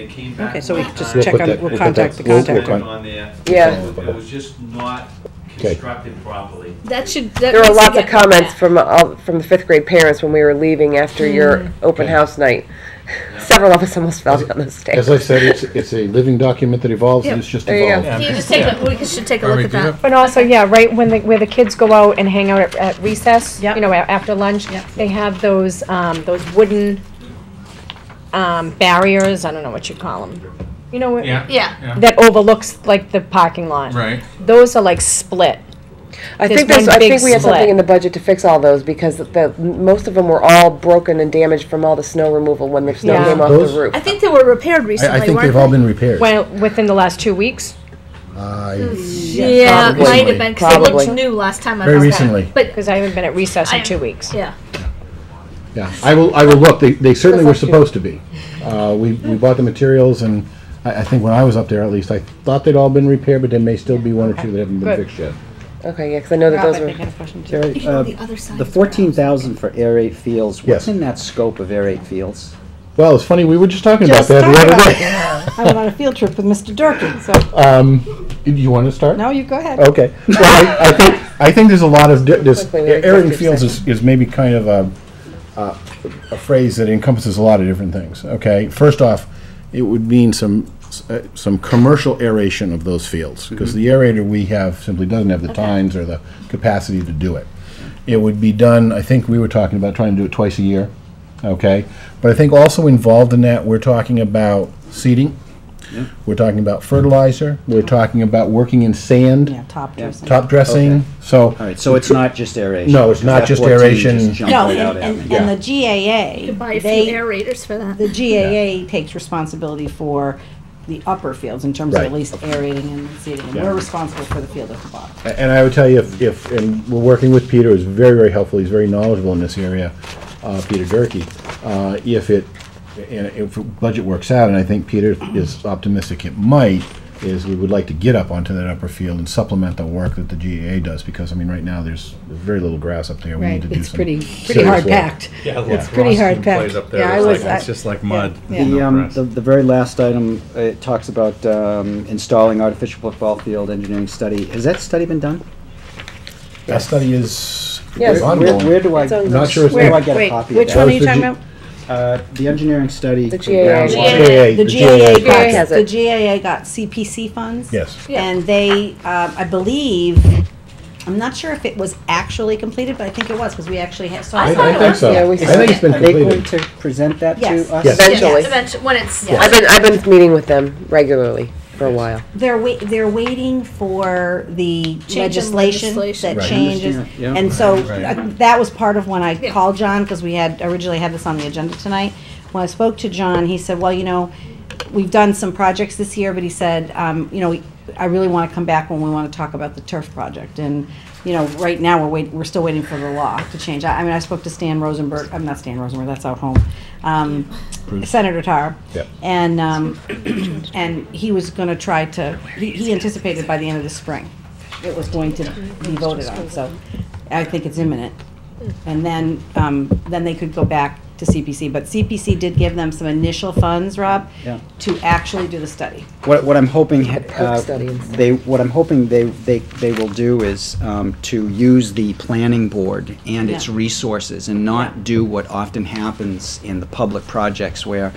they came back. Okay, so we one just time, check on, we'll contact the contact. on there. Yeah. It was just not constructed properly. There were lots of comments from the fifth grade parents when we were leaving after your open house night. Several of us almost fell down the stairs. As I said, it's a living document that evolves, and it's just evolved. Can you just take we should take a look at that. But also, yeah, right where the kids go out and hang out at recess, Yep. you know, after lunch, Yep. they have those wooden barriers. I don't know what you call them. You know, Yeah. that overlooks like the parking lot. Right. Those are like split. I There's think one I big think we had something split. in the budget to fix all those because most of them were all broken and damaged from all the snow removal when the snow Yeah. came off Those- the roof. I think they were repaired recently, I think weren't they've all been repaired. Well, within the last 2 weeks, Yeah, it Probably. might have been, because it Probably. looked new last time I Very was recently. there. But, because I haven't been at recess in 2 weeks. yeah. Yeah, I will look. They certainly were supposed to be. We bought the materials, and I think when I was up there, at least, I thought they'd all been repaired, but there may still be one or two that haven't been Good. fixed yet. Okay, yeah, because I know that those were. Jerry, You can go the other side the of the 14,000 for Air 8 Fields, what's Yes. in that scope of Air 8 Fields? Well, it's funny, we were just talking Just about that the talk other about day. it. I went on a field trip with Mr. Durkin, so, You want to start? no, you go ahead. Okay. Well, I think there's a lot of Quickly, we have air and executive fields session. is maybe kind of a phrase that encompasses a lot of different things. Okay, first off, it would mean some commercial aeration of those fields because the aerator we have simply doesn't have the times or the capacity to do it. It would be done. I think we were talking about trying to do it twice a year. Okay, but I think also involved in that we're talking about seeding. We're talking about fertilizer. We're talking about working in sand, Yeah, top dressing. top dressing. Okay. So All right, so it's not just aeration? No, it's not That just 14 aeration. just jumped No, right out at me. and the GAA, You could buy a few they, aerators for that. the GAA takes responsibility for the upper fields in terms of Right. at least aerating and seeding, and Yeah. we're responsible for the field at the bottom. And I would tell you, and we're working with Peter, who's very, very helpful, he's very knowledgeable in this area, Peter Durkee. If budget works out, and I think Peter is optimistic it might, is we would like to get up onto that upper field and supplement the work that the GAA does, because, I mean, right now, there's very little grass up there. We need to do It's some pretty serious hard work. packed. Yeah, It's pretty hard packed. plays up there. Yeah, It's just like mud. Yeah. No grass. The very last item, it talks about installing artificial football field engineering study. Has that study been done? That study is Yes. ongoing. Where do I, It's ongoing. Not sure it's where do I been- get a Wait, copy of which that? one are was you the talking G- about? The engineering study. The for GAA. groundwater. The GAA GAA has the it. GAA got CPC funds. Yes. And they, I believe, I'm not sure if it was actually completed, but I think it was, because we actually saw. I thought it think was. so. Yeah, we I think it's been Are they going completed. to present that Yes. to us? Yes. Eventually. Eventually, when it's, Yeah. I've been meeting with them regularly for a while. They're waiting for the Change in legislation legislation. that Right. changes. Yeah. And so Right. that was part of when I Yeah. called John, because we had originally had this on the agenda tonight. When I spoke to John, he said, well, you know, we've done some projects this year, but he said, you know, I really want to come back when we want to talk about the turf project. And, you know, right now we're still waiting for the law to change. I mean, I spoke to Stan Rosenberg, I'm not Stan Rosenberg, that's out home. Senator Tar. Yep. And, and he was going to try to, he anticipated by the end of the spring, it was going to be voted on, so I think it's imminent. And then they could go back to CPC, but CPC did give them some initial funds, Rob, Yeah. to actually do the study. What I'm hoping, perk study and stuff. they will do is to use the planning board and its Yeah. resources and not do what often happens in the public projects where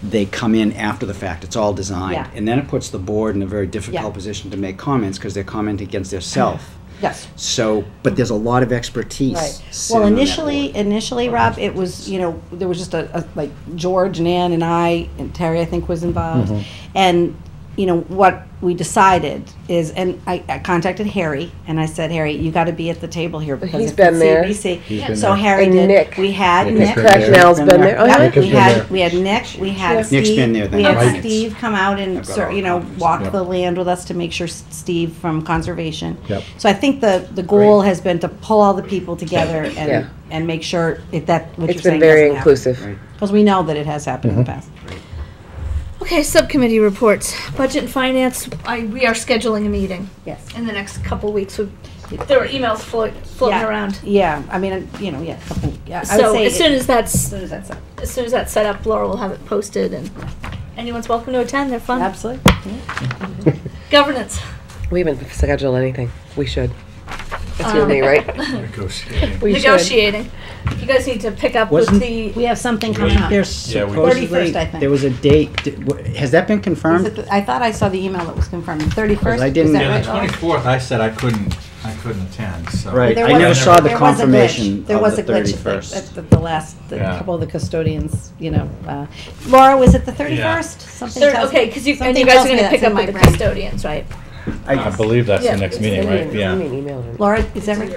they come in after the fact. It's all designed. Yeah. And then it puts the board in a very difficult Yeah. position to make comments because they're commenting against their self. Yes. So, but there's a lot of expertise. Right. sitting Well, on that board. initially, Rob, it was, you know, there was just like George and Ann and I, and Terry, I think, was involved. And, you know, what we decided is, and I contacted Harry, and I said, Harry, you gotta be at the table here because He's it's been there. CBC. He's been So there. Harry And did. Nick. We had Nick Nick. has been Cracknell's there. been there. Oh, Yep, yeah. Nick has we been had there. we had Nick, we had Nick's Steve, been there, we then. had Right. Steve come out and I've got all you know, copies. walk Yep. the land with us to make sure Steve from conservation. Yep. So I think the goal has been to pull all the people together Yeah. and make sure that what It's you're been saying very doesn't happen. inclusive. Because we know that it has happened in the past. Okay, subcommittee reports. Budget and finance, we are scheduling a meeting. Yes. In the next couple weeks. There are emails floating around. Yeah, I mean, you know, yeah, I would So say as soon as as that's, soon as that's up. as soon as that's set up, Laura will have it posted and Anyone's welcome to attend, they're fun. Absolutely. Governance. We haven't scheduled anything. We should. That's you and me, right? Negotiating. We should. Negotiating. You guys need to pick up with Wasn't- the, We have something coming up. There's Yeah, we- supposedly, 31st, I think. there was a date, has that been Is confirmed? it the- I thought I saw the email that was confirmed, 31st? I didn't- Is that Yeah, right, the Laura? 24th, I said I couldn't attend, so. Right, There I was never a- saw the there was a glitch. confirmation There of was the a glitch 31st. at the last, Yeah. couple of the custodians, Laura, was it the 31st? Something tells me- okay, because and something you guys tells are me gonna that's pick in up my with the brain. custodians, right? I believe that's Yeah. the next meeting, right? Yeah. Laura, is that right?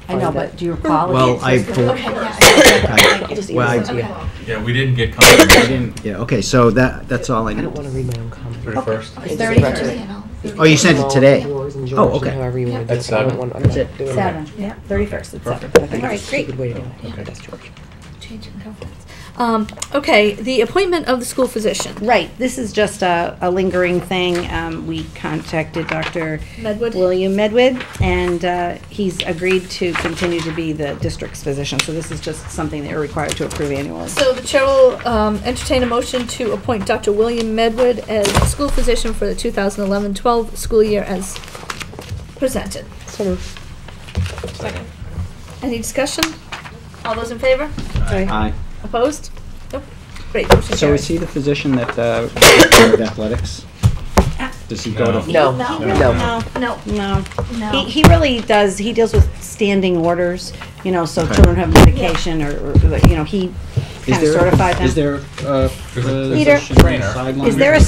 I know, but do you recall? Well, it? I, well, Yeah, we didn't get I confirmation. didn't, yeah, okay, so that's all I I don't need. want to read my own comment. 31st? It's 31st. Oh, you sent it today? Yours and Oh, George, okay. However you want to do That's it. I don't 7. want- I'm That's not it. doing it. 7, yeah, 31st, it's 7. I think All right, it's a great. good way to do it. Okay, that's George. Change in governance. Okay, the appointment of the school physician. Right, this is just a lingering thing. We contacted Dr. Medwood? William Medwood, and he's agreed to continue to be the district's physician. So this is just something that we're required to approve annually. So the chair will entertain a motion to appoint Dr. William Medwood as school physician for the 2011-12 school year as presented. So moved. Any discussion? All those in favor? Aye. Opposed? Nope. Great, motion So is carries. he the physician that, with athletics? Does he go to? No, No. no. No. No. No. He really does, he deals with standing orders, so Okay. children have medication or he kind of certified them. Is there a Peter, physician Trainer. Is sideline? there a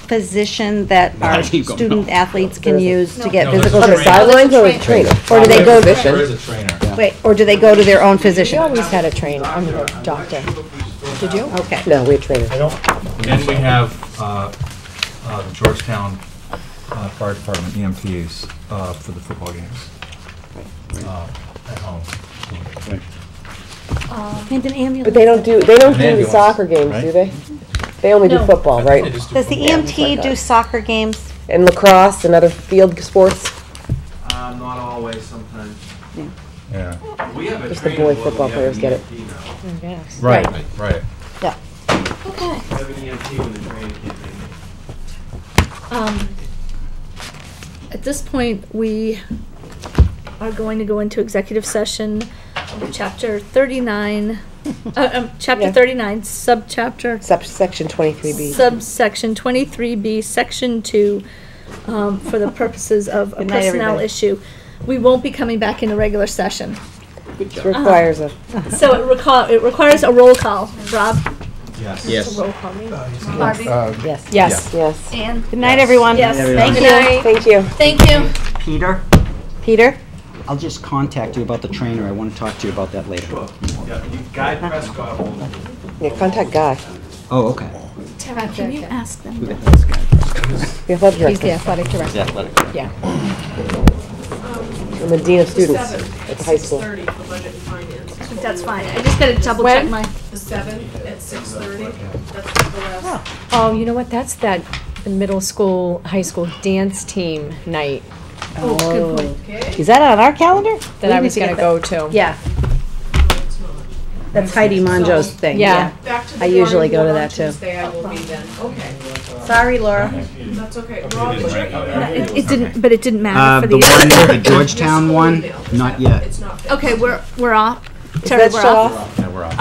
physician that our keep going. student athletes can use to get No, there's physical? a On the trainer. sidelines or a trainer? Or do they go There Physician. is a trainer. Wait, or do they go to their own We physician? always had a trainer, I mean, a doctor. Did you? Okay. No, we have trainers. And we have the Georgetown Fire Department EMTs for the football games at home. And an ambulance. But they don't do the ambulance, soccer games, right? do they? They only do No. football, right? Does the EMT do soccer games? And lacrosse and other field sports? Not always, sometimes. Yeah. We have a Just the trainer boy where football we have players an get it. EMT now. Yes. Right, right. Yeah. Okay. We have an EMT when the trainer can't make it. At this point, we are going to go into executive session under chapter 39, chapter Yeah. 39, subchapter, Subsection 23B. subsection 23B, section 2, for the purposes of a Good night, personnel everybody. issue. We won't be coming back in a regular session. It requires a, So it requires a roll call. Rob? Yes. Yes. Roll call. Barbie? Yes. Yes. yes. Ann? Good night, everyone. Yes. Thank Good you. night. Thank you. Thank you. Peter, Peter? I'll just contact you about the trainer. I want to talk to you about that later. Sure. Yeah, Guy Prescott will. Yeah, contact Guy, Oh, okay. Tara, can you ask them? Who the hell is this guy? the athletic He's the director, athletic director. The athletic. Yeah. and the dean of students at the high school. 6:30 for budget and finance. That's fine. I just gotta double check When? my. The 7th at 6:30, that's the last. Oh, you know what? That's the middle school, high school dance team night Oh, good point. Okay? Is that on our calendar? that I was gonna go to. Yeah, that's Heidi Monjo's thing, Yeah. Back to the I usually go to drawing that, board on too. Tuesday, I will be then. Okay, Sorry, Laura. that's okay. Rob, is your email? It didn't, but it didn't matter for The the. one, the Georgetown one, Email. not yet. It's not. Okay, we're off. Is Terry, that we're shut off. off? Yeah, we're on.